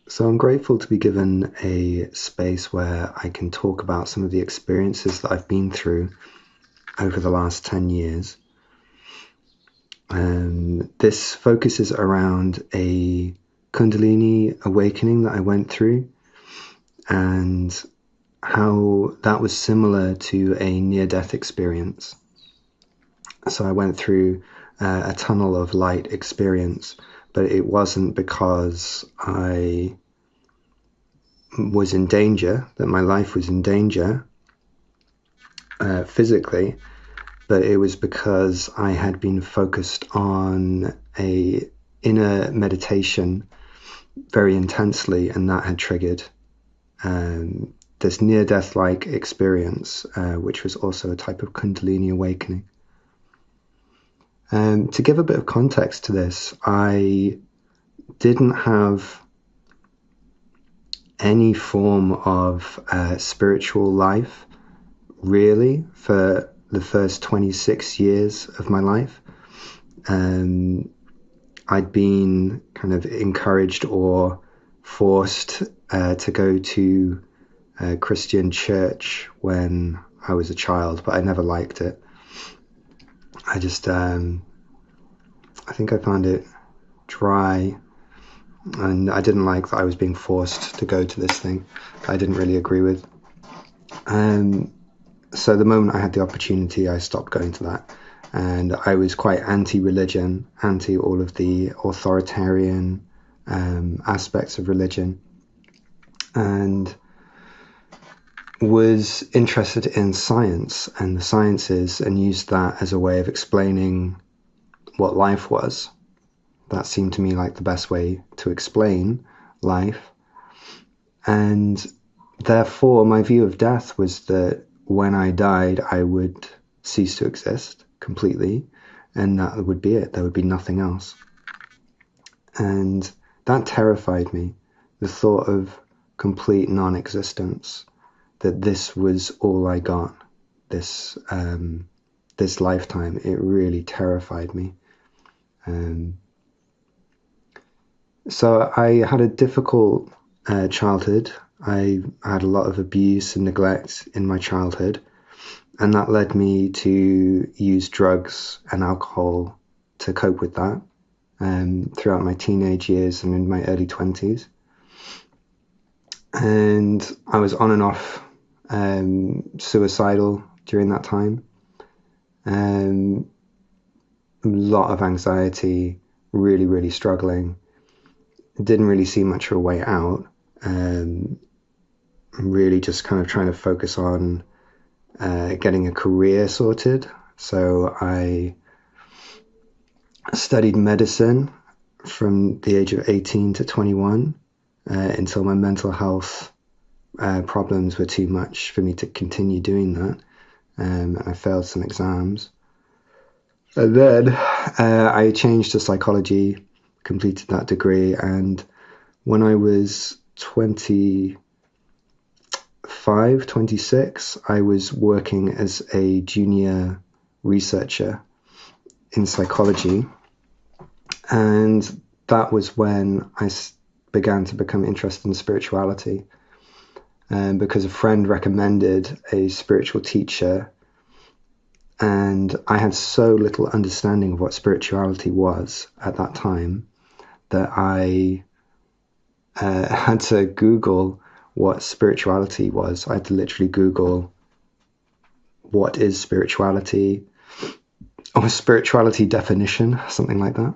So I'm grateful to be given a space where I can talk about some of the experiences that I've been through over the last 10 years. This focuses around a Kundalini awakening that I went through and how that was similar to a near-death experience. So I went through a tunnel of light experience, but it wasn't because I was in danger, that my life was in danger physically, but it was because I had been focused on a inner meditation very intensely, and that had triggered this near-death-like experience, which was also a type of Kundalini awakening. To give a bit of context to this, I didn't have any form of spiritual life really for the first 26 years of my life. I'd been kind of encouraged or forced to go to a Christian church when I was a child, but I never liked it. I just, I think I found it dry, and I didn't like that I was being forced to go to this thing I didn't really agree with. So the moment I had the opportunity, I stopped going to that. And I was quite anti-religion, anti all of the authoritarian aspects of religion, and was interested in science and the sciences, and used that as a way of explaining what life was. That seemed to me like the best way to explain life. And therefore, my view of death was that when I died, I would cease to exist completely, and that would be it. There would be nothing else. And that terrified me, the thought of complete non-existence, that this was all I got, this lifetime. It really terrified me. So I had a difficult childhood. I had a lot of abuse and neglect in my childhood, and that led me to use drugs and alcohol to cope with that throughout my teenage years and in my early 20s. And I was on and off suicidal during that time. A lot of anxiety, really, really struggling. Didn't really see much of a way out. Really just kind of trying to focus on getting a career sorted. So I studied medicine from the age of 18 to 21 until my mental health problems were too much for me to continue doing that. And I failed some exams. And then I changed to psychology, completed that degree, and when I was 25, 26, I was working as a junior researcher in psychology, and that was when I began to become interested in spirituality, because a friend recommended a spiritual teacher, and I had so little understanding of what spirituality was at that time that I had to Google what spirituality was. I had to literally Google what is spirituality, or spirituality definition, something like that.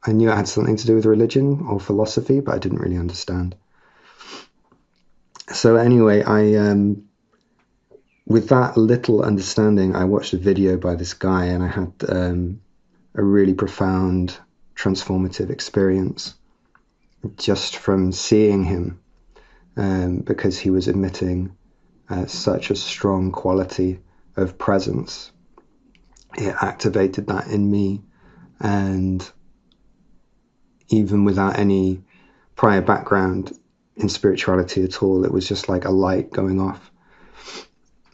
I knew it had something to do with religion or philosophy, but I didn't really understand. So anyway, with that little understanding, I watched a video by this guy, and I had a really profound transformative experience just from seeing him, because he was emitting such a strong quality of presence. It activated that in me, and even without any prior background in spirituality at all, it was just like a light going off.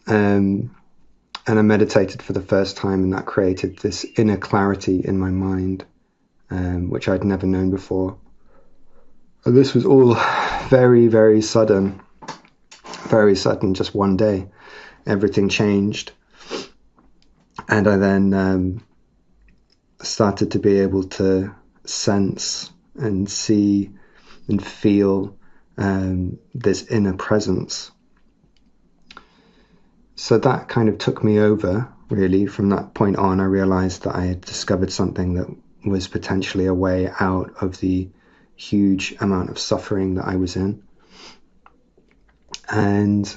And I meditated for the first time, and that created this inner clarity in my mind, which I'd never known before. And this was all very, very sudden, just one day. Everything changed. And I then started to be able to sense and see and feel this inner presence. So that kind of took me over, really. From that point on, I realized that I had discovered something that was potentially a way out of the huge amount of suffering that I was in. And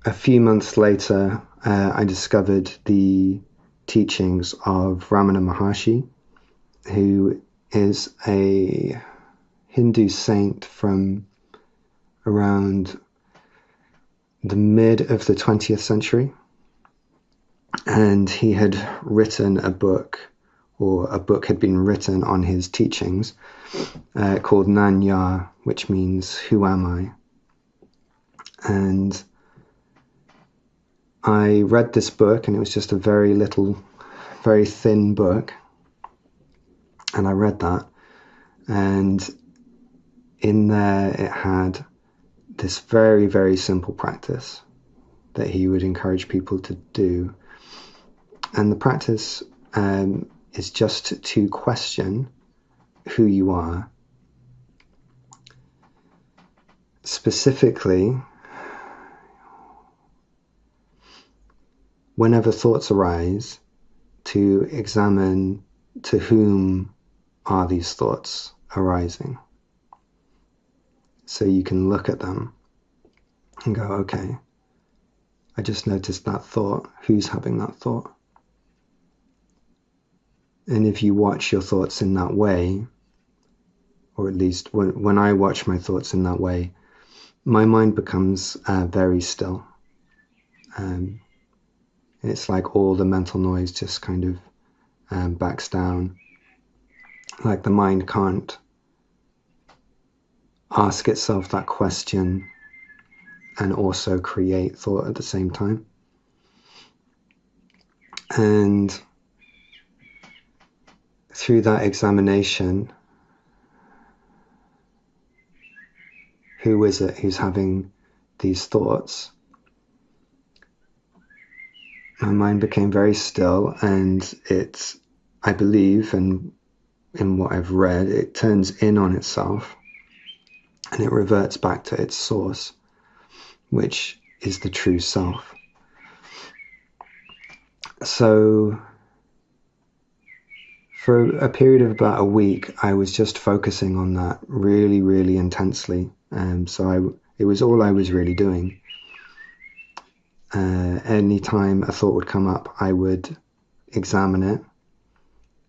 a few months later, I discovered the teachings of Ramana Maharshi, who is a Hindu saint from around the mid of the 20th century. And he had written a book, or a book had been written on his teachings, called Nanya, which means "Who am I?" And I read this book, and it was just a very thin book. And I read that, and in there it had this very, very simple practice that he would encourage people to do. And the practice is just to question who you are. Specifically, whenever thoughts arise, to examine to whom are these thoughts arising. So you can look at them and go, okay, I just noticed that thought. Who's having that thought? And if you watch your thoughts in that way, or at least when I watch my thoughts in that way, my mind becomes very still. It's like all the mental noise just kind of backs down. Like the mind can't ask itself that question and also create thought at the same time. And through that examination, who is it who's having these thoughts? My mind became very still, and I believe, and in what I've read, it turns in on itself and it reverts back to its source, which is the true self. So for a period of about a week, I was just focusing on that really, really intensely. It was all I was really doing. Anytime a thought would come up, I would examine it,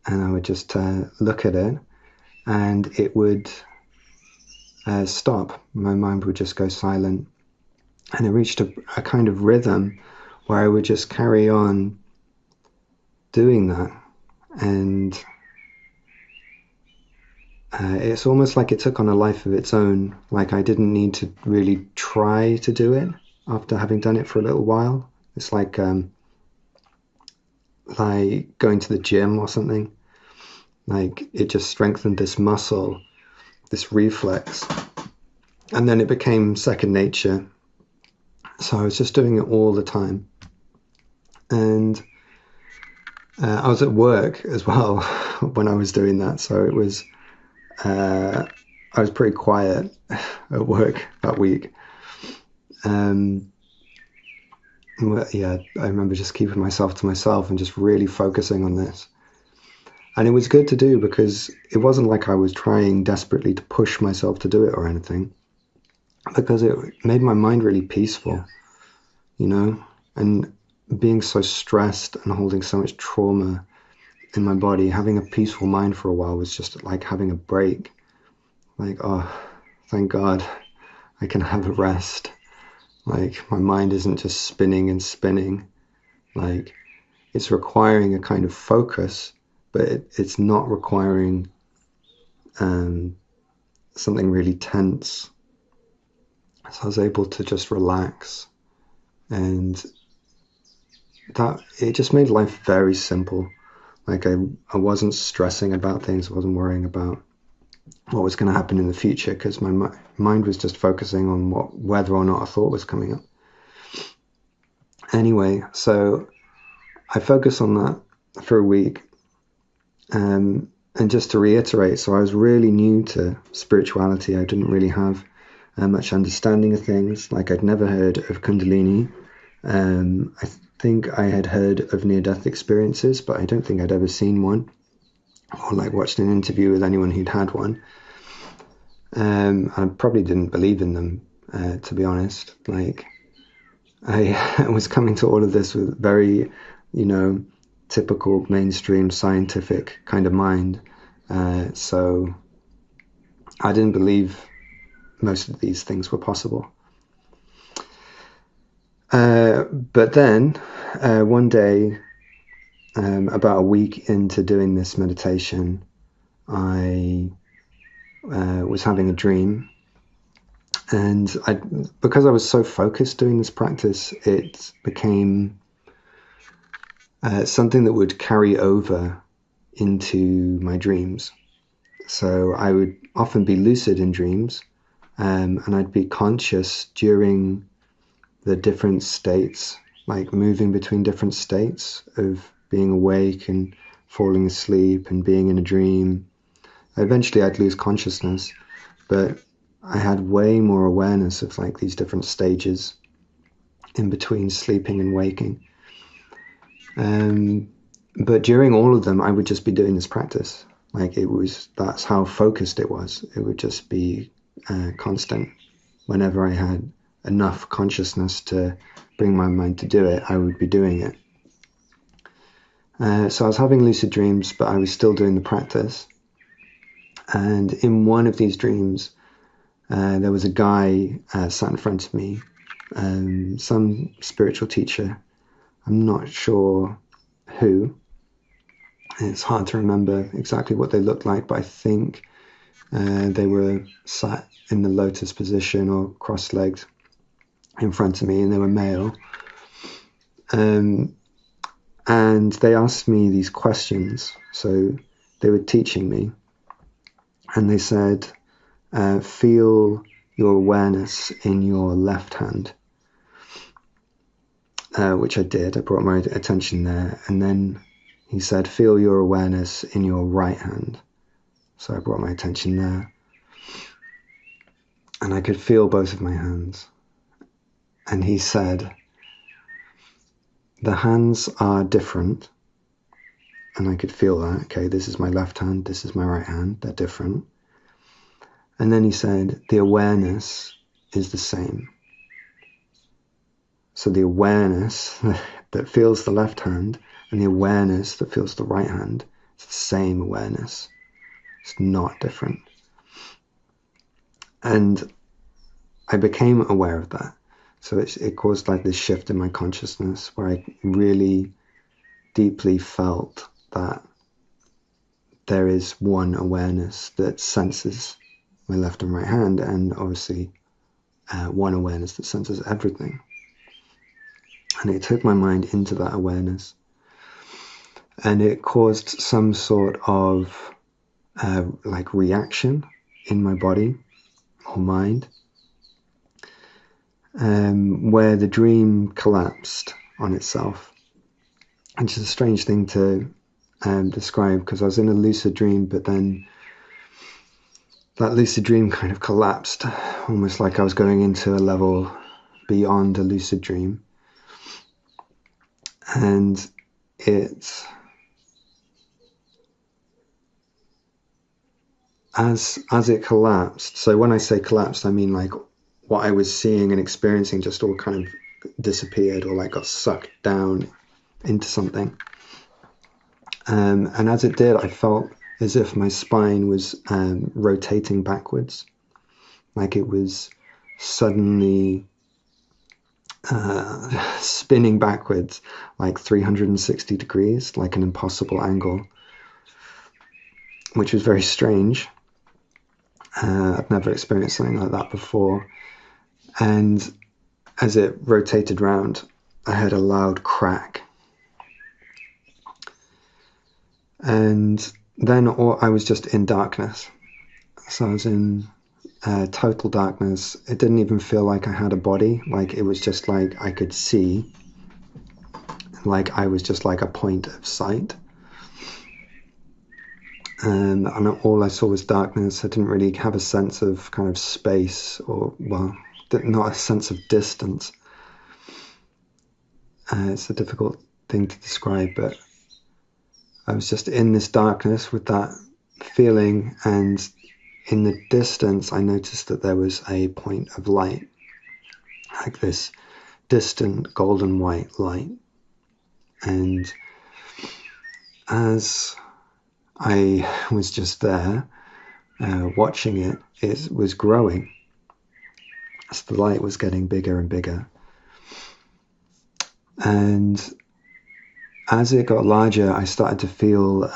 and I would just look at it, and it would stop. My mind would just go silent, and it reached a kind of rhythm where I would just carry on doing that. And it's almost like it took on a life of its own. Like I didn't need to really try to do it after having done it for a little while. It's like going to the gym or something. Like it just strengthened this muscle, this reflex, and then it became second nature. So I was just doing it all the time. And I was at work as well when I was doing that. So it was, I was pretty quiet at work that week. Yeah, I remember just keeping myself to myself and just really focusing on this. And it was good to do because it wasn't like I was trying desperately to push myself to do it or anything, because it made my mind really peaceful, you know, and being so stressed and holding so much trauma in my body, having a peaceful mind for a while was just like having a break. Like, oh, thank God I can have a rest. Like my mind isn't just spinning and spinning. Like it's requiring a kind of focus, but it's not requiring something really tense. So I was able to just relax, and that it just made life very simple. Like I wasn't stressing about things, I wasn't worrying about what was going to happen in the future, because my mind was just focusing on whether or not a thought was coming up. Anyway, so I focused on that for a week. And just to reiterate, so I was really new to spirituality. I didn't really have much understanding of things. Like, I'd never heard of Kundalini. I think I had heard of near-death experiences, but I don't think I'd ever seen one or like watched an interview with anyone who'd had one. I probably didn't believe in them, to be honest. Like, I was coming to all of this with very, typical mainstream scientific kind of mind. So I didn't believe most of these things were possible. But then one day, about a week into doing this meditation, I was having a dream. And because I was so focused doing this practice, it became something that would carry over into my dreams. So I would often be lucid in dreams, and I'd be conscious during the different states, like moving between different states of being awake and falling asleep and being in a dream. Eventually I'd lose consciousness, but I had way more awareness of like these different stages in between sleeping and waking. But during all of them, I would just be doing this practice. Like, that's how focused it was. It would just be constant. Whenever I had enough consciousness to bring my mind to do it, I would be doing it. So I was having lucid dreams, but I was still doing the practice. And in one of these dreams, there was a guy sat in front of me, some spiritual teacher. I'm not sure who. It's hard to remember exactly what they looked like, but I think they were sat in the lotus position or cross-legged in front of me, and they were male. And they asked me these questions. So they were teaching me, and they said, feel your awareness in your left hand, which I did. I brought my attention there. And then he said, feel your awareness in your right hand. So I brought my attention there. And I could feel both of my hands. And he said, the hands are different. And I could feel that. Okay, this is my left hand, this is my right hand. They're different. And then he said, the awareness is the same. So the awareness that feels the left hand and the awareness that feels the right hand, it's the same awareness. It's not different. And I became aware of that. So it caused like this shift in my consciousness where I really deeply felt that there is one awareness that senses my left and right hand, and obviously one awareness that senses everything. And it took my mind into that awareness, and it caused some sort of like reaction in my body or mind, where the dream collapsed on itself, which is a strange thing to describe, because I was in a lucid dream, but then that lucid dream kind of collapsed, almost like I was going into a level beyond a lucid dream. And it's as it collapsed. So when I say collapsed, I mean like what I was seeing and experiencing just all kind of disappeared, or like got sucked down into something. And as it did, I felt as if my spine was rotating backwards, like it was suddenly spinning backwards like 360 degrees, like an impossible angle, which was very strange. I've never experienced something like that before. And as it rotated round, I heard a loud crack. And then I was just in darkness. So I was in total darkness. It didn't even feel like I had a body. Like it was just like I could see, like I was just like a point of sight. And all I saw was darkness. I didn't really have a sense of kind of space, or, well, not a sense of distance. It's a difficult thing to describe, but I was just in this darkness with that feeling, and in the distance I noticed that there was a point of light, like this distant golden white light. And as I was just there watching it, it was growing. So the light was getting bigger and bigger. And as it got larger, I started to feel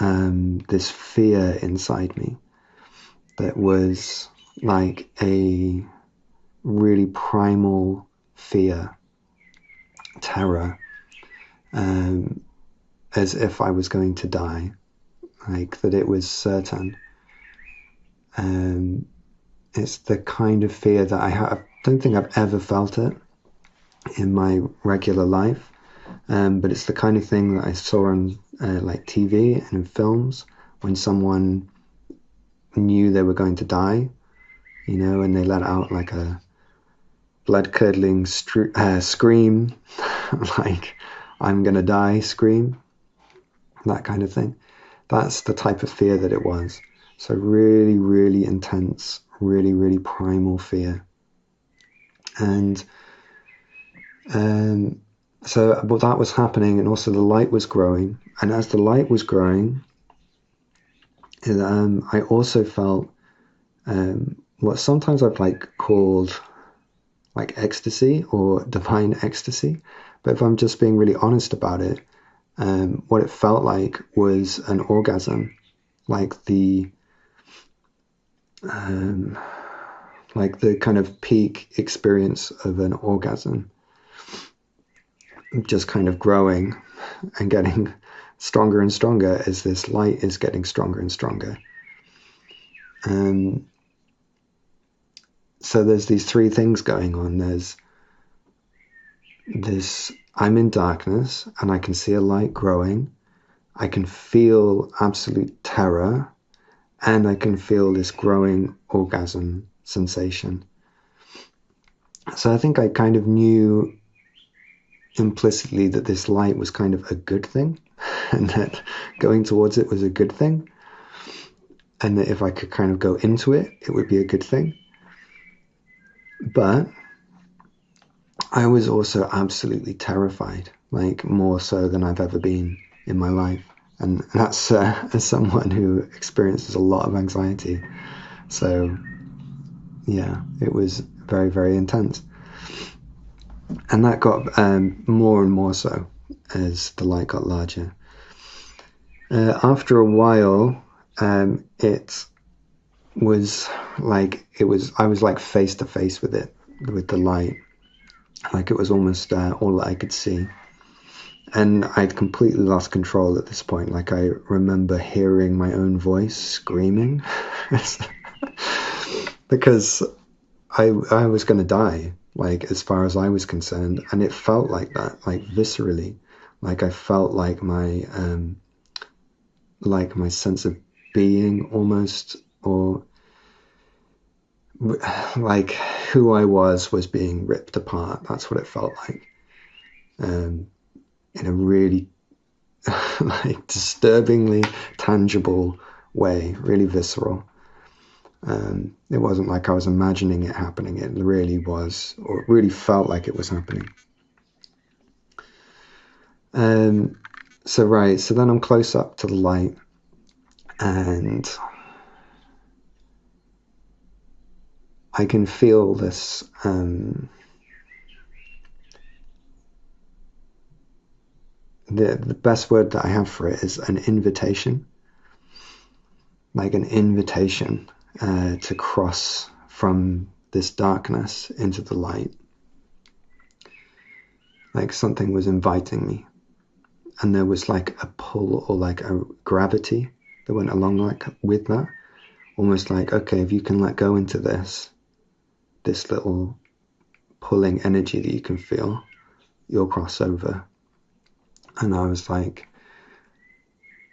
this fear inside me that was like a really primal fear, terror, as if I was going to die, like that it was certain. It's the kind of fear that I don't think I've ever felt it in my regular life, but it's the kind of thing that I saw on like TV and in films when someone knew they were going to die, and they let out like a blood-curdling scream, like I'm gonna die scream, that kind of thing. That's the type of fear that it was. So really, really intense, really, really primal fear. And so that was happening, and also the light was growing. And as the light was growing, I also felt what sometimes I've like called like ecstasy or divine ecstasy. But if I'm just being really honest about it, what it felt like was an orgasm, like the kind of peak experience of an orgasm, just kind of growing and getting stronger and stronger as this light is getting stronger and stronger. So there's these three things going on. There's this, I'm in darkness and I can see a light growing. I can feel absolute terror, and I can feel this growing orgasm sensation. So I think I kind of knew implicitly that this light was kind of a good thing, and that going towards it was a good thing, and that if I could kind of go into it, it would be a good thing. But I was also absolutely terrified, like more so than I've ever been in my life. And that's as someone who experiences a lot of anxiety. So yeah, it was very, very intense. And that got more and more so as the light got larger. After a while, it was like, I was like face to face with it, with the light. Like it was almost all that I could see. And I'd completely lost control at this point. Like I remember hearing my own voice screaming because I was going to die, like as far as I was concerned. And it felt like that, like viscerally. Like I felt like my sense of being almost, or like who I was being ripped apart. That's what it felt like. In a really like disturbingly tangible way, really visceral. It wasn't like I was imagining it happening. It really was, or it really felt like it was happening. So then I'm close up to the light, and I can feel this the best word that I have for it is an invitation, like an invitation to cross from this darkness into the light. Like something was inviting me, and there was like a pull or like a gravity that went along like with that, almost like, okay, if you can let go into this little pulling energy that you can feel, you'll cross over. And I was like,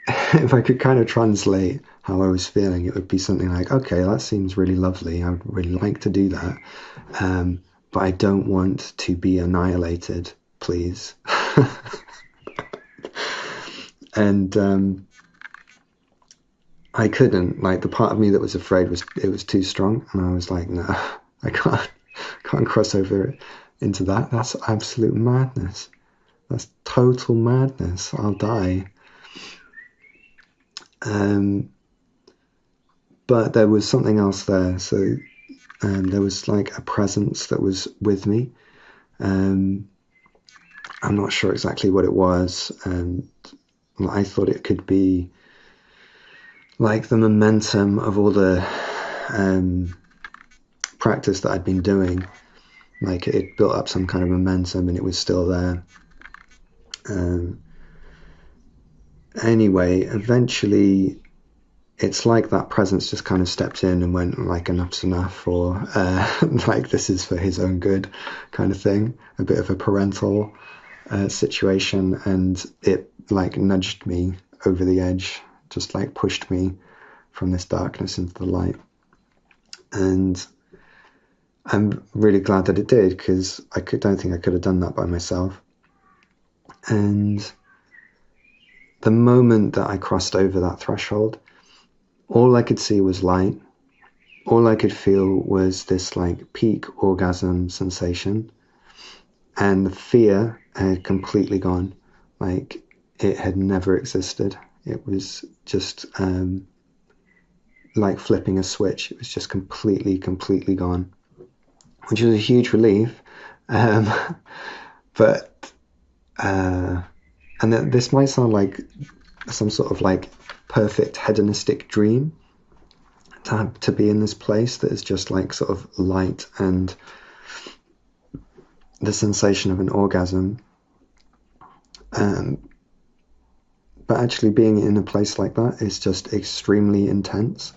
if I could kind of translate how I was feeling, it would be something like, okay, that seems really lovely. I would really like to do that. But I don't want to be annihilated, please. And I couldn't, like, the part of me that was afraid it was too strong. And I was like, no, I can't cross over into that. That's absolute madness. That's total madness. I'll die. But there was something else there. So there was like a presence that was with me. I'm not sure exactly what it was. I thought it could be like the momentum of all the practice that I'd been doing. Like it built up some kind of momentum and it was still there. Anyway, eventually it's like that presence just kind of stepped in and went like, enough's enough, or like this is for his own good kind of thing, a bit of a parental situation, and it like nudged me over the edge, just like pushed me from this darkness into the light. And I'm really glad that it did, because don't think I could have done that by myself. And the moment that I crossed over that threshold, all I could see was light. All I could feel was this like peak orgasm sensation, and the fear had completely gone. Like it had never existed. It was just like flipping a switch. It was just completely gone, which was a huge relief. But and this might sound like some sort of like perfect hedonistic dream, to be in this place that is just like sort of light and the sensation of an orgasm. But actually being in a place like that is just extremely intense.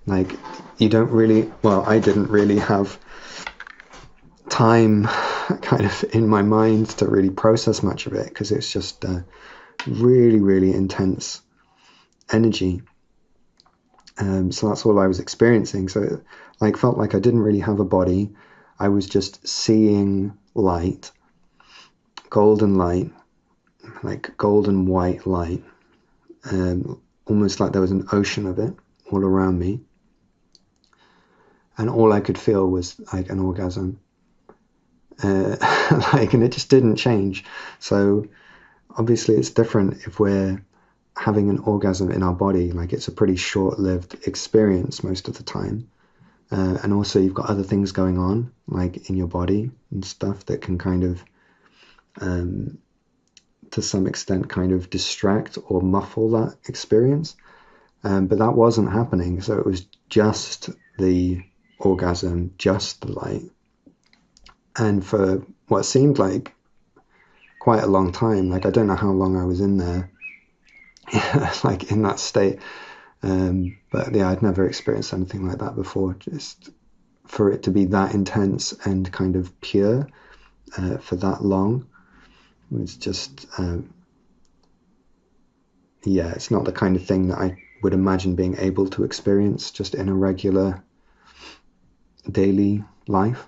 Like you don't really, well, I didn't really have time kind of in my mind to really process much of it, because it's just really intense energy. So that's all I was experiencing. So it like felt like I didn't really have a body. I was just seeing light, golden light, like golden white light, almost like there was an ocean of it all around me. And all I could feel was like an orgasm. And it just didn't change. So obviously it's different if we're having an orgasm in our body. Like it's a pretty short-lived experience most of the time. And also you've got other things going on like in your body and stuff that can kind of to some extent kind of distract or muffle that experience. But that wasn't happening. So it was just the orgasm, just the light. And for what seemed like quite a long time, like I don't know how long I was in there, like in that state. But yeah, I'd never experienced anything like that before. Just for it to be that intense and kind of pure for that long was just, yeah, it's not the kind of thing that I would imagine being able to experience just in a regular daily life.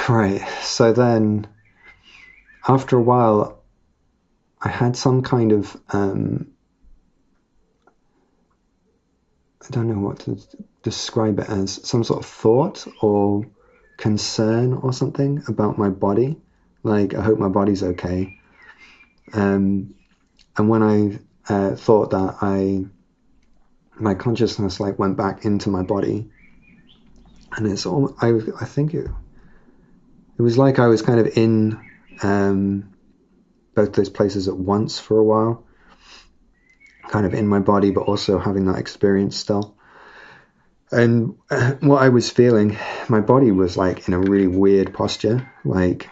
Right, so then after a while I had some kind of I don't know what to describe it as, some sort of thought or concern or something about my body. Like, I hope my body's okay. And when I thought that, my consciousness like went back into my body, and it's all, I think it was like I was kind of in both those places at once for a while, kind of in my body, but also having that experience still. And what I was feeling, my body was like in a really weird posture. Like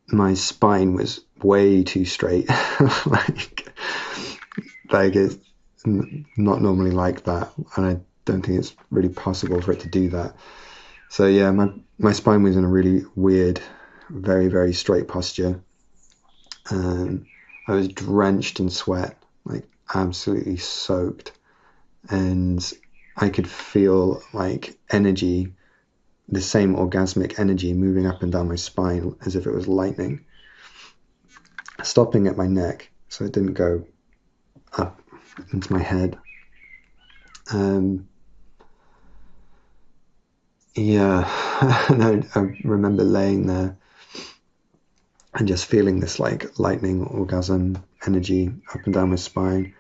my spine was way too straight. Like Like it's not normally like that, and I don't think it's really possible for it to do that. So yeah, my spine was in a really weird, very, very straight posture. I was drenched in sweat, like absolutely soaked, and I could feel like energy, the same orgasmic energy moving up and down my spine as if it was lightning, stopping at my neck, so it didn't go up into my head. Yeah, and I remember laying there and just feeling this like lightning orgasm energy up and down my spine,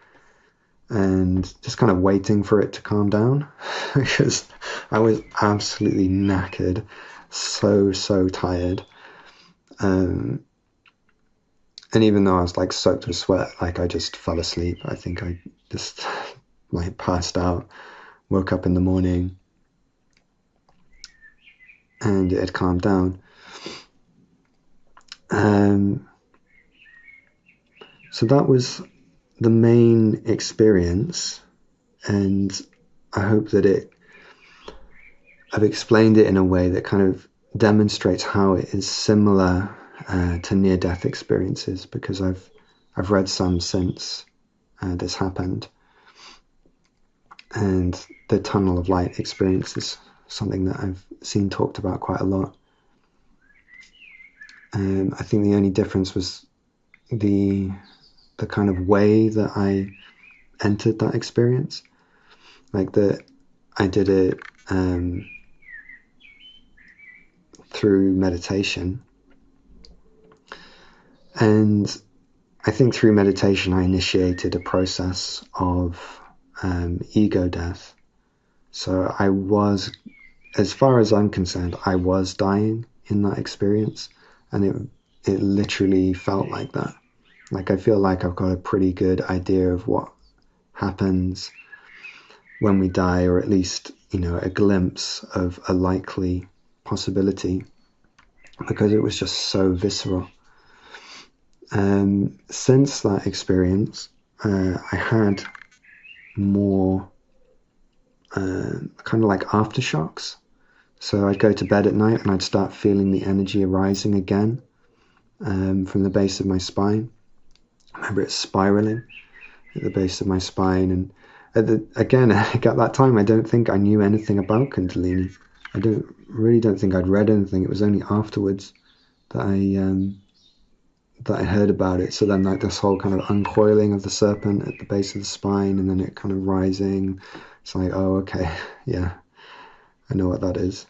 and just kind of waiting for it to calm down because I was absolutely knackered, so tired. And even though I was like soaked with sweat, like I just fell asleep. I think I just like passed out, woke up in the morning, and it had calmed down. So that was the main experience, and I hope that I've explained it in a way that kind of demonstrates how it is similar to near-death experiences, because I've read some since this happened, and the tunnel of light experience is something that I've seen talked about quite a lot. I think the only difference was the kind of way that I entered that experience, like that I did it through meditation, and I think through meditation I initiated a process of ego death. So I was, as far as I'm concerned, I was dying in that experience, and it literally felt like that. Like I feel like I've got a pretty good idea of what happens when we die, or at least, a glimpse of a likely possibility, because it was just so visceral. Since that experience, I had more kind of like aftershocks. So I'd go to bed at night and I'd start feeling the energy arising again from the base of my spine. I remember it spiraling at the base of my spine. And again, at that time, I don't think I knew anything about Kundalini. I really don't think I'd read anything. It was only afterwards that I heard about it. So then like this whole kind of uncoiling of the serpent at the base of the spine, and then it kind of rising. It's like, oh, okay, yeah, I know what that is.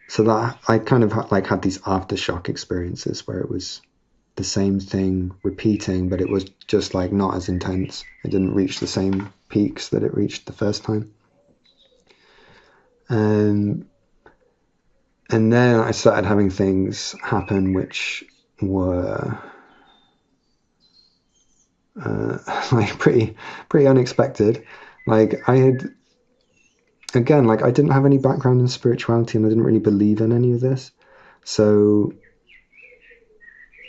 So that I kind of had these aftershock experiences where it was the same thing repeating, but it was just like not as intense. It didn't reach the same peaks that it reached the first time. And then I started having things happen which were like pretty unexpected. Like I didn't have any background in spirituality, and I didn't really believe in any of this. So,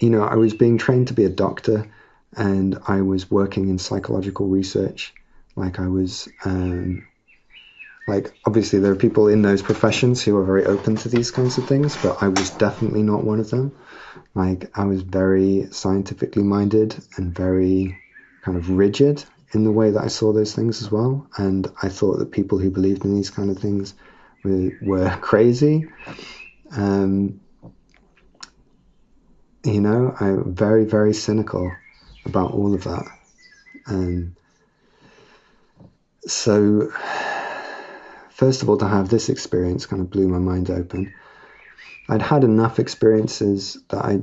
I was being trained to be a doctor, and I was working in psychological research. Like I was, obviously there are people in those professions who are very open to these kinds of things, but I was definitely not one of them. Like I was very scientifically minded and very kind of rigid in the way that I saw those things as well. And I thought that people who believed in these kind of things were crazy. I'm very, very cynical about all of that. So first of all, to have this experience kind of blew my mind open. I'd had enough experiences that I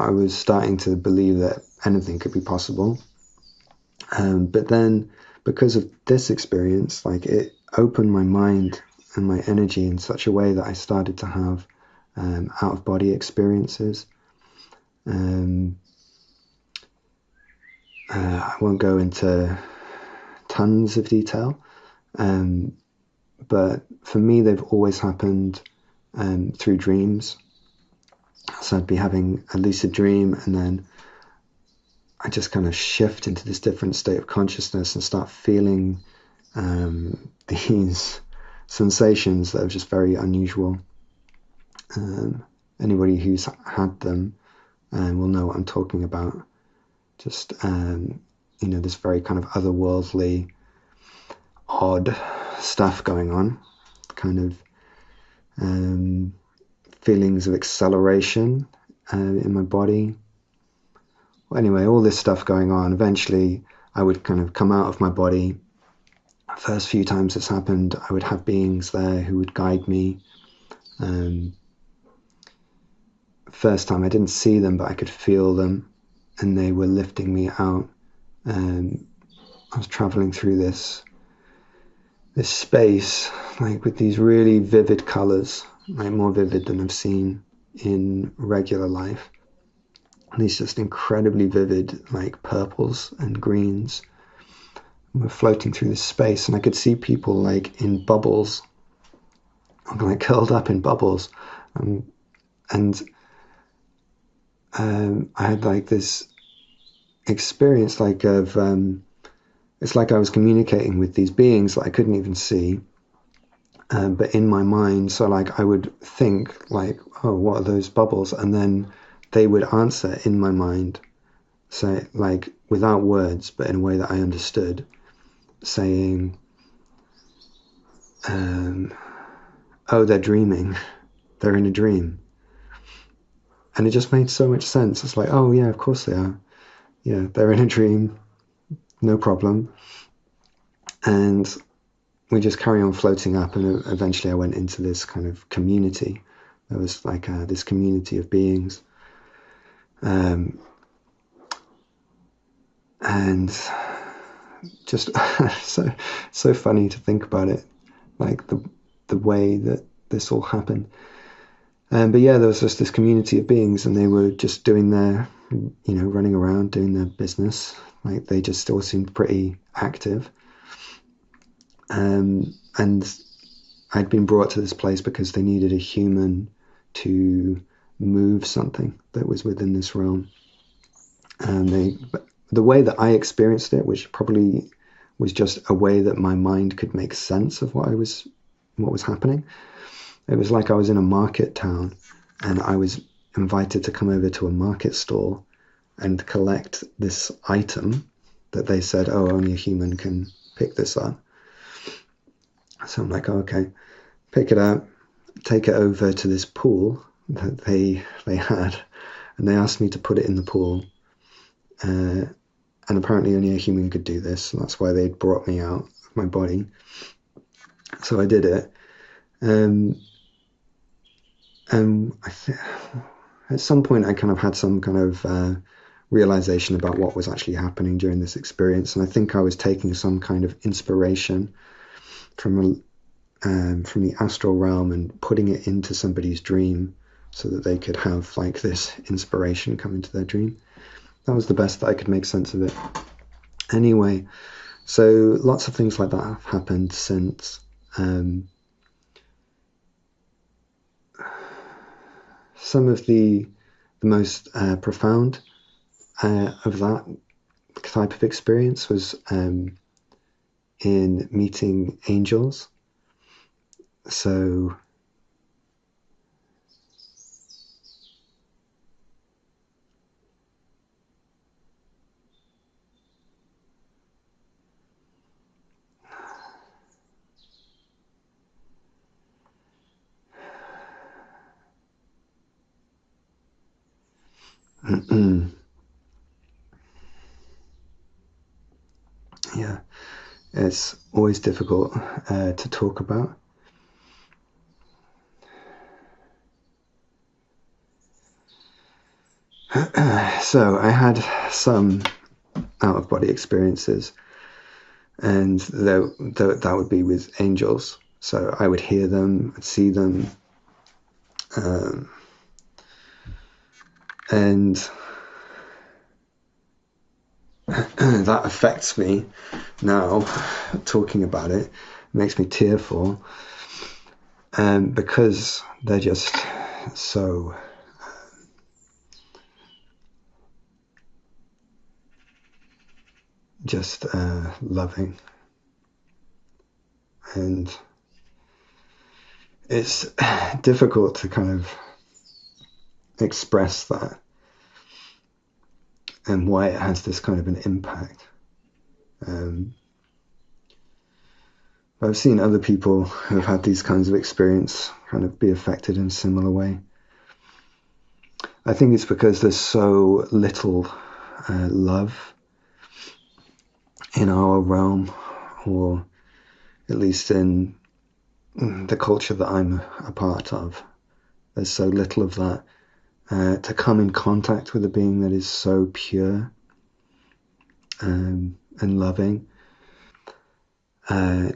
was starting to believe that anything could be possible. But then because of this experience, like it opened my mind and my energy in such a way that I started to have out-of-body experiences. I won't go into tons of detail, but for me they've always happened through dreams. So I'd be having a lucid dream, and then I just kind of shift into this different state of consciousness and start feeling these sensations that are just very unusual. Anybody who's had them will know what I'm talking about. Just, this very kind of otherworldly, odd stuff going on. Kind of feelings of acceleration in my body. Well, anyway, all this stuff going on. Eventually, I would kind of come out of my body. First few times this happened, I would have beings there who would guide me. First time I didn't see them, but I could feel them, and they were lifting me out. I was traveling through this space, like with these really vivid colors, like more vivid than I've seen in regular life. And these just incredibly vivid, like purples and greens. We're floating through this space, and I could see people like in bubbles, like curled up in bubbles, and I had like this experience, like of it's like I was communicating with these beings that I couldn't even see, but in my mind. So like I would think like, oh, what are those bubbles? And then they would answer in my mind, say like without words, but in a way that I understood, saying, oh, they're dreaming, they're in a dream. And it just made so much sense. It's like, oh yeah, of course they are. Yeah, they're in a dream, no problem. And we just carry on floating up, and eventually I went into this kind of community. There was like this community of beings. And just so funny to think about it, like the way that this all happened. But yeah, there was just this community of beings, and they were just doing their, running around, doing their business. Like they just still seemed pretty active. And I'd been brought to this place because they needed a human to move something that was within this realm. And the way that I experienced it, which probably was just a way that my mind could make sense of what was happening. It was like I was in a market town, and I was invited to come over to a market stall and collect this item that they said, oh, only a human can pick this up. So I'm like, oh, okay, pick it up, take it over to this pool that they had, and they asked me to put it in the pool. And apparently only a human could do this, and that's why they brought me out of my body. So I did it. And at some point I kind of had some kind of realization about what was actually happening during this experience. And I think I was taking some kind of inspiration from the astral realm and putting it into somebody's dream so that they could have like this inspiration come into their dream. That was the best that I could make sense of it. Anyway, so lots of things like that have happened since. Some of the most profound of that type of experience was in meeting angels. So yeah, it's always difficult to talk about. So I had some out-of-body experiences, and that would be with angels. So I would hear them, I'd see them, and that affects me now. Talking about it makes me tearful, because they're just so just loving. And it's difficult to kind of express that and why it has this kind of an impact. I've seen other people who have had these kinds of experience kind of be affected in a similar way. I think it's because there's so little love in our realm, or at least in the culture that I'm a part of. There's so little of that. To come in contact with a being that is so pure and loving,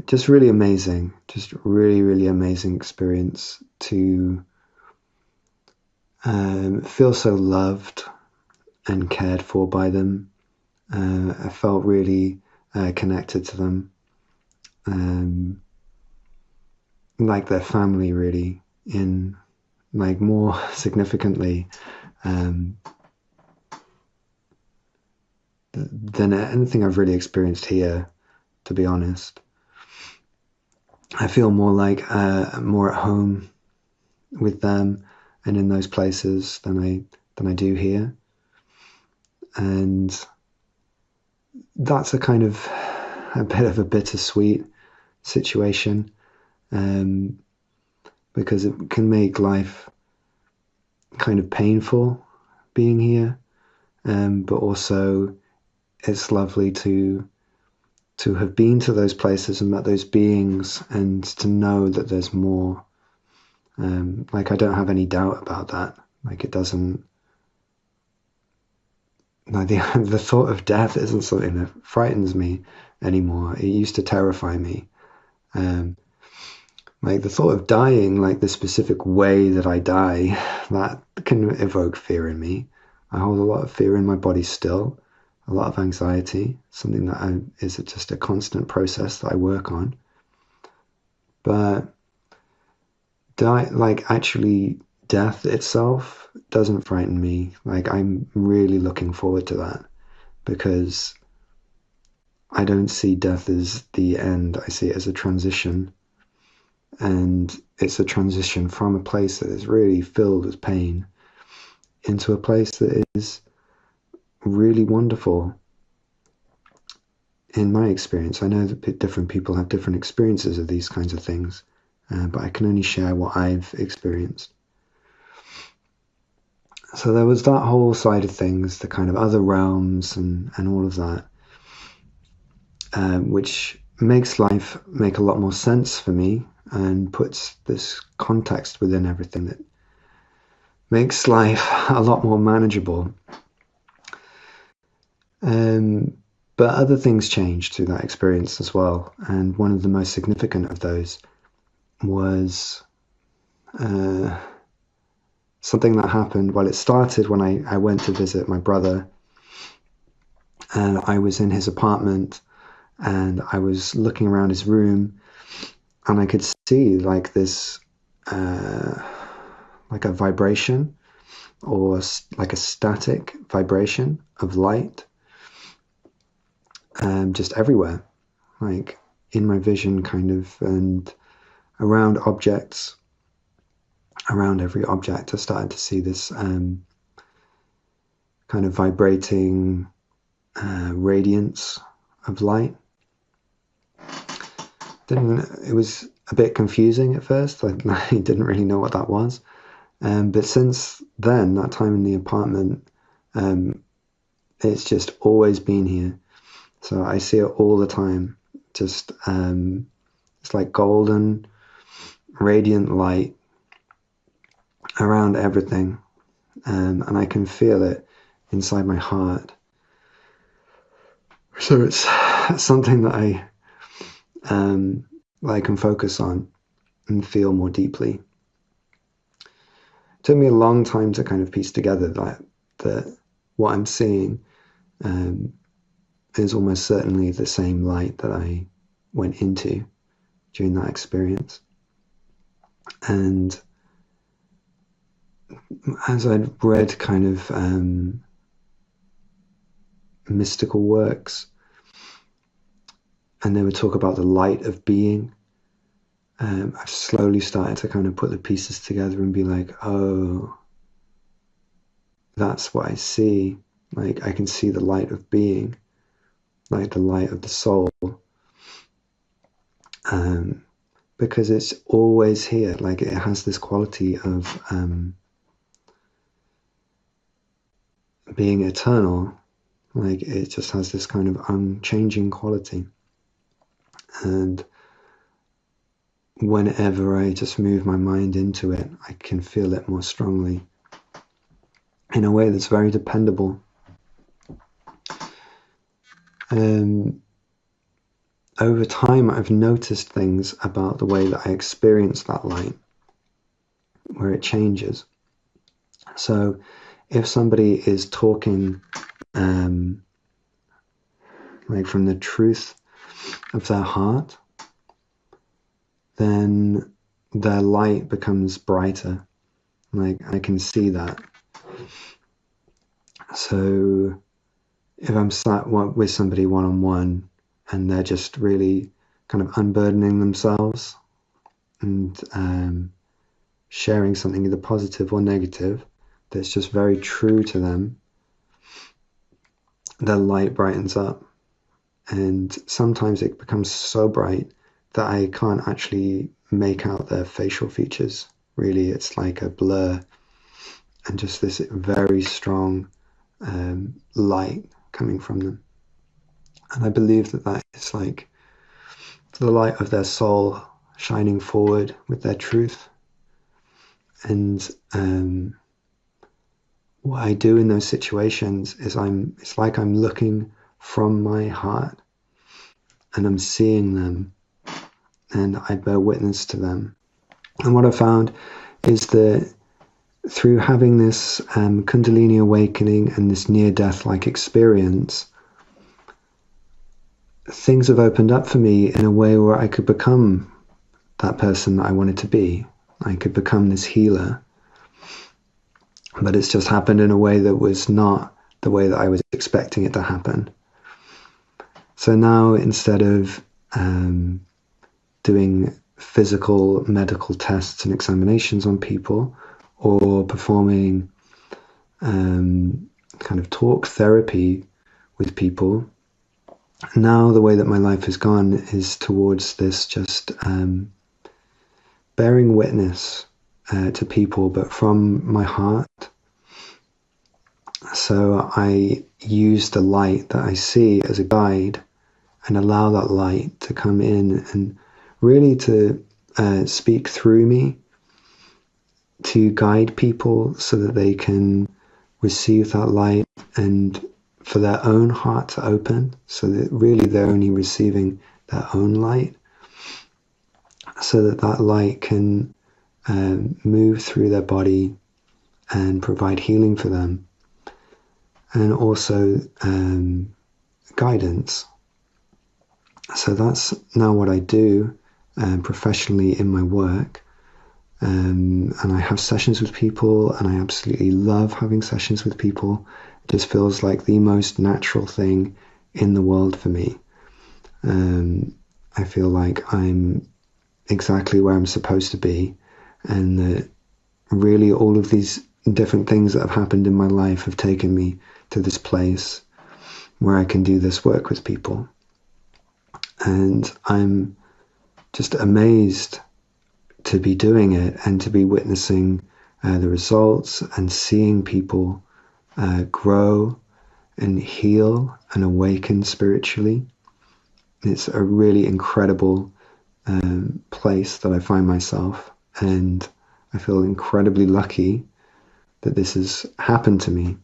just really amazing, just really, really amazing experience to feel so loved and cared for by them. I felt really connected to them, like their family, really, in like more significantly than anything I've really experienced here, to be honest. I feel more like more at home with them and in those places than I do here. And that's a kind of a bit of a bittersweet situation, because it can make life kind of painful being here, but also it's lovely to have been to those places and met those beings, and to know that there's more. Like, I don't have any doubt about that. Like, it doesn't, like, the thought of death isn't something that frightens me anymore. It used to terrify me. Like, the thought of dying, like the specific way that I die, that can evoke fear in me. I hold a lot of fear in my body still, a lot of anxiety, something that is just a constant process that I work on. But actually, death itself doesn't frighten me. Like, I'm really looking forward to that, because I don't see death as the end. I see it as a transition. And it's a transition from a place that is really filled with pain into a place that is really wonderful. In my experience, I know that different people have different experiences of these kinds of things, but I can only share what I've experienced. So there was that whole side of things, the kind of other realms and all of that, which makes life make a lot more sense for me, and puts this context within everything that makes life a lot more manageable. But other things changed through that experience as well, and one of the most significant of those was something that happened. Well, it started when I went to visit my brother, and I was in his apartment, and I was looking around his room, and I could see like this, like a vibration, or like a static vibration of light, just everywhere, like in my vision, kind of, and around objects. Around every object, I started to see this kind of vibrating radiance of light. It was a bit confusing at first. I didn't really know what that was. But since then, that time in the apartment, it's just always been here. So I see it all the time. Just it's like golden, radiant light around everything, and I can feel it inside my heart. So it's something that I can focus on and feel more deeply. It took me a long time to kind of piece together that what I'm seeing is almost certainly the same light that I went into during that experience. And as I'd read kind of mystical works, and they would talk about the light of being. I've slowly started to kind of put the pieces together and be like, oh, that's what I see. Like, I can see the light of being, like the light of the soul. Because it's always here. Like, it has this quality of being eternal. Like, it just has this kind of unchanging quality. And whenever I just move my mind into it, I can feel it more strongly in a way that's very dependable. Over time, I've noticed things about the way that I experience that light, where it changes. So if somebody is talking like from the truth of their heart, then their light becomes brighter. Like, I can see that. So if I'm sat with somebody one-on-one and they're just really kind of unburdening themselves and sharing something either positive or negative that's just very true to them, their light brightens up. And sometimes it becomes so bright that I can't actually make out their facial features. Really, it's like a blur, and just this very strong light coming from them. And I believe that that is like the light of their soul shining forward with their truth. And what I do in those situations is it's like I'm looking from my heart and I'm seeing them and I bear witness to them. And what I found is that through having this Kundalini awakening and this near-death-like experience, things have opened up for me in a way where I could become that person that I wanted to be. I could become this healer. But it's just happened in a way that was not the way that I was expecting it to happen. So now, instead of doing physical medical tests and examinations on people, or performing kind of talk therapy with people, now the way that my life has gone is towards this just bearing witness to people, but from my heart. So I use the light that I see as a guide and allow that light to come in and really to speak through me, to guide people so that they can receive that light and for their own heart to open, so that really they're only receiving their own light, so that that light can move through their body and provide healing for them, and also guidance. So that's now what I do professionally in my work. And I have sessions with people, and I absolutely love having sessions with people. It just feels like the most natural thing in the world for me. I feel like I'm exactly where I'm supposed to be, and that really all of these different things that have happened in my life have taken me to this place where I can do this work with people. And I'm just amazed to be doing it and to be witnessing the results and seeing people grow and heal and awaken spiritually. It's a really incredible place that I find myself, and I feel incredibly lucky that this has happened to me.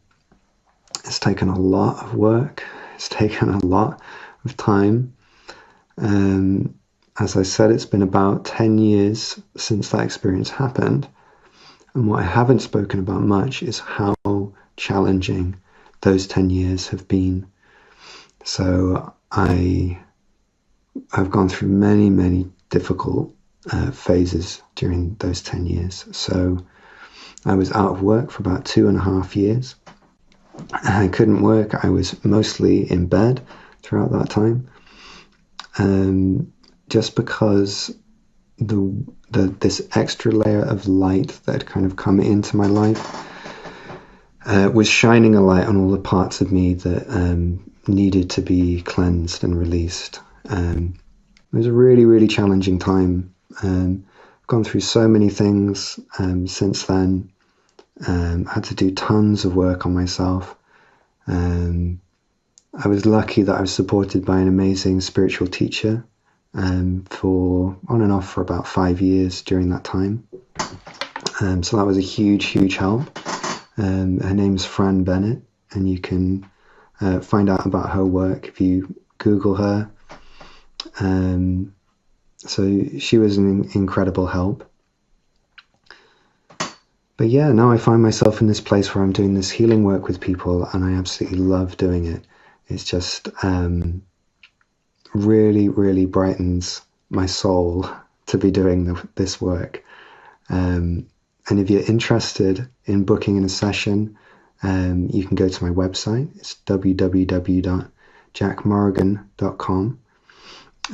It's taken a lot of work. It's taken a lot of time. As I said, it's been about 10 years since that experience happened. And what I haven't spoken about much is how challenging those 10 years have been. So I've gone through many, many difficult phases during those 10 years. So I was out of work for about 2.5 years. I couldn't work. I was mostly in bed throughout that time. just because this extra layer of light that had kind of come into my life was shining a light on all the parts of me that needed to be cleansed and released. It was a really, really challenging time. I've gone through so many things since then. Had to do tons of work on myself. I was lucky that I was supported by an amazing spiritual teacher for on and off for about 5 years during that time. So that was a huge, huge help. Her name's Fran Bennett, and you can find out about her work if you Google her. So she was an incredible help. But yeah, now I find myself in this place where I'm doing this healing work with people, and I absolutely love doing it. It's just really, really brightens my soul to be doing this work. And if you're interested in booking in a session, you can go to my website. It's www.jackmorrigan.com.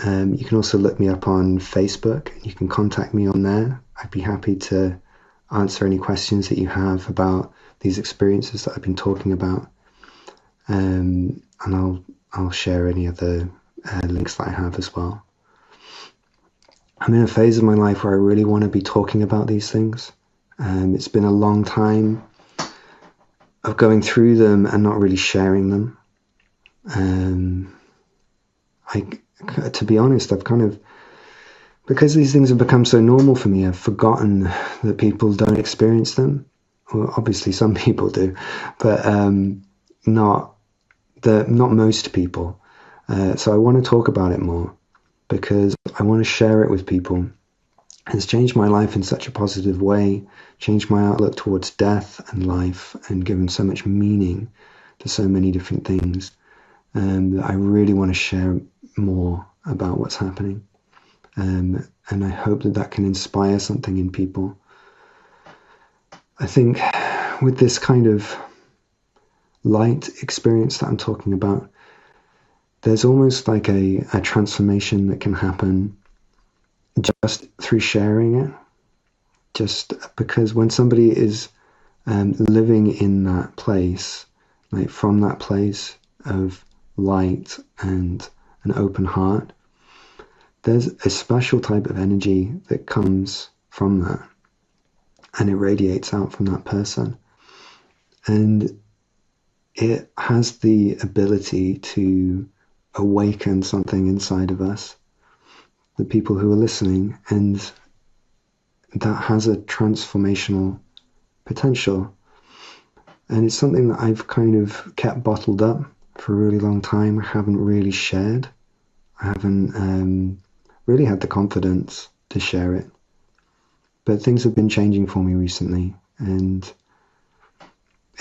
You can also look me up on Facebook. You can contact me on there. I'd be happy to answer any questions that you have about these experiences that I've been talking about. And I'll share any other links that I have as well. I'm in a phase of my life where I really want to be talking about these things. It's been a long time of going through them and not really sharing them. To be honest, I've kind of, because these things have become so normal for me, I've forgotten that people don't experience them. Well, obviously some people do, but not most people. So I want to talk about it more because I want to share it with people. It's changed my life in such a positive way, changed my outlook towards death and life, and given so much meaning to so many different things. That I really want to share more about what's happening. And I hope that can inspire something in people. I think with this kind of light experience that I'm talking about, there's almost like a transformation that can happen just through sharing it. Just because when somebody is living in that place, like from that place of light and an open heart, there's a special type of energy that comes from that, and it radiates out from that person. And it has the ability to awaken something inside of us, the people who are listening, and that has a transformational potential. And it's something that I've kind of kept bottled up for a really long time. I haven't really shared. I haven't really had the confidence to share it. But things have been changing for me recently, and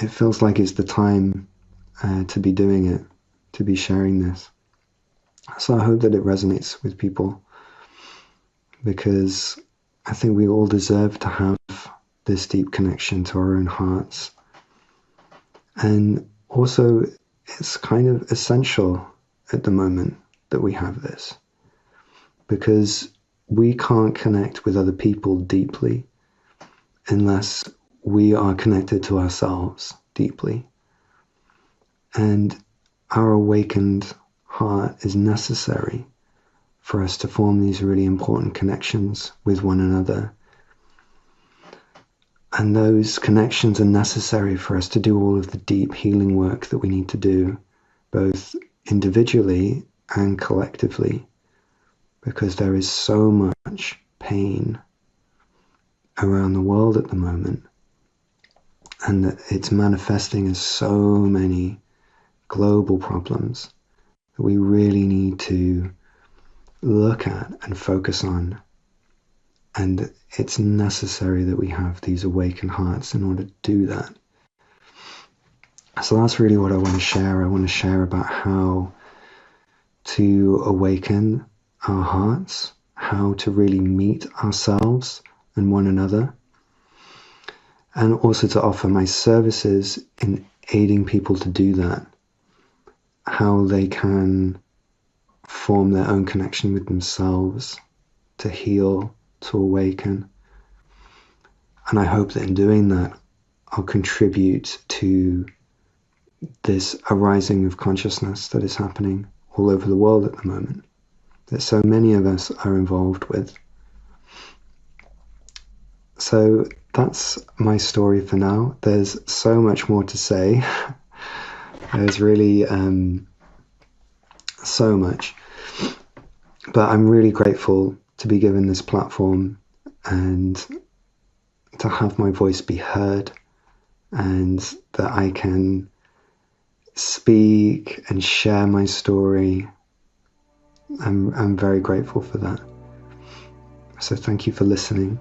it feels like it's the time to be doing it, to be sharing this. So I hope that it resonates with people, because I think we all deserve to have this deep connection to our own hearts. And also, it's kind of essential at the moment that we have this, because we can't connect with other people deeply unless we are connected to ourselves deeply. And our awakened heart is necessary for us to form these really important connections with one another. And those connections are necessary for us to do all of the deep healing work that we need to do, both individually and collectively, because there is so much pain around the world at the moment, and that it's manifesting as so many global problems that we really need to look at and focus on. And it's necessary that we have these awakened hearts in order to do that. So that's really what I want to share. I want to share about how to awaken our hearts, how to really meet ourselves and one another, and also to offer my services in aiding people to do that, how they can form their own connection with themselves, to heal, to awaken. And I hope that in doing that, I'll contribute to this arising of consciousness that is happening all over the world at the moment, that so many of us are involved with. So that's my story for now. There's so much more to say. There's really so much. But I'm really grateful to be given this platform and to have my voice be heard, and that I can speak and share my story. I'm very grateful for that. So thank you for listening.